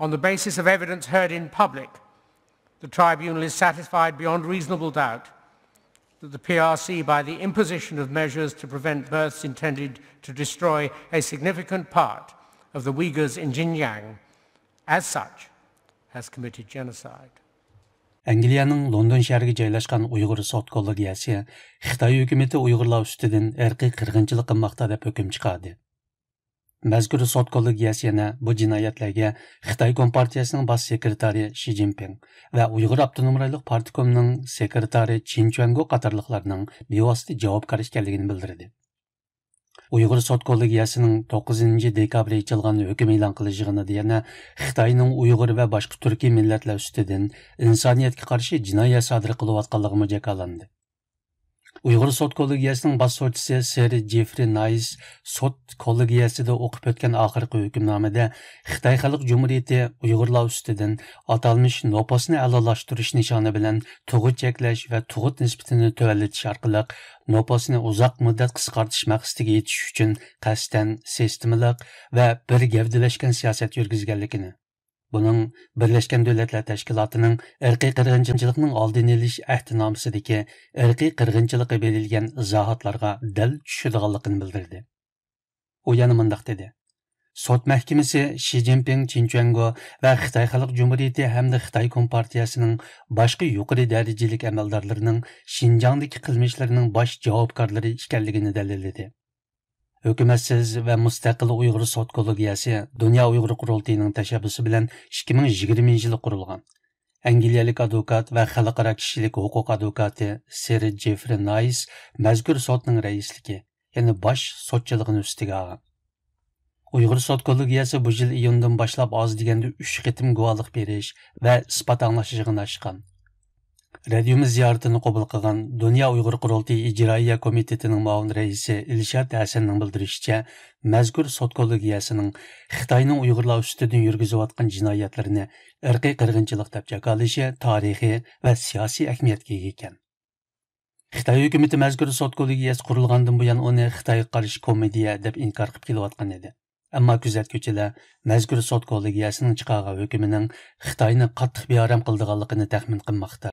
On the basis of evidence heard in public, the tribunal is satisfied beyond reasonable doubt that the PRC, by the imposition of measures to prevent births intended to destroy a significant part of the Uyghurs in Xinjiang, as such, has committed genocide. Angliyaning London shahriga joylashgan Uyg'ur sud kollegiyasi Xitoy hukumati Uyg'urlar ustidan irqiy qirg'inchilik qilmoqda deb hukm chiqardi. Mazkur sud kollegiyasi yana bu jinoyatlarga Xitoy Kompartiyasining bosh sekretari Xi Jinping va Uyg'ur Abtonom Rayonlik partikomining sekretari Qin Chuangu qatorliqlarning bevosita javobgar ekanligini bildirdi. Uyghur sud kollegiyasining 9 dekabr ochilgan hukm e'lon qilishiga yana Xitoyning Uyg'ur va boshqa turkiy millatlar ustidan insoniyatga qarshi jinoyat sodir qilayotganligi jakolandi. Uyghur sud kollegiyasining bosh sudchisi Sir Geoffrey Nice sud kollegiyasida o'qib o'tgan oxirgi hukmnomada Xitoy Xalq Jumhuriyati Uyg'urlar ustidan atalmish nopasni a'lolashtirish nishoni bilan tug'ut cheklash va tug'ut nisbatini tuvallatish orqali nopasni uzoq muddat qisqartish maqsadiga yetish uchun qasddan sistemalik va bir gavdalashgan siyosat yurgizganligini, buning Birlashgan Davlatlar Tashkilotining irqiy qirg'inchilikning oldini olish ahdnomasidagi irqiy qirg'inchilikqa berilgan izohotlarga dal tushadiganligini bildirdi. U yana mundaq dedi: Sud mahkamasi Xi Jinping, Qin Chuangu va Xitoy Xalq Jumhuriyati hamda Xitoy Kompartiyasining boshqa yuqori darajalik amaldorlarining Xinjiangdagi qilmishlarining bosh javobgarlari ekanligini dalilladi. Hükümetsiz ve müstakil Uyghur sud kollegiyasi Dünya Uyghur Qurultayının tashabbusi bilan 2020 yılı kurulgan. Angliyalik advokat ve xalqaro kishilik huquq advokati Sir Geoffrey Nice mazkur sudning raisligi, yani bosh sudchiligini ustiga olgan. Uyghur sud kollegiyasi bu yil iyundan boshlab oz deganda 3 qitim guvohlik berish va isbot anglashishga ochgan. Radiomiz ziyoratini qabul qilgan Dünya Uyghur Qurultayı İcraiya Komitetining muavin raisi Ilshad Hasanning bildirishicha, mazkur sud kollegiyasining Xitoyning Uyg'urlar ustidan yurgizayotgan jinoyatlarini irqiy qirg'inchilik deb jakolishi tarixiy va siyosiy ahamiyatga ega ekan. Xitoy hukumati mazkur sud kollegiyasi qurilgandan buyon uni Xitoyga qarshi komediya deb inkor qilib kelayotgan edi. Ammo kuzatuvchilar mazkur sud kollegiyasining chiqargan hukmining Xitoyni qattiq beoram qildiganligini taxmin qilmoqda.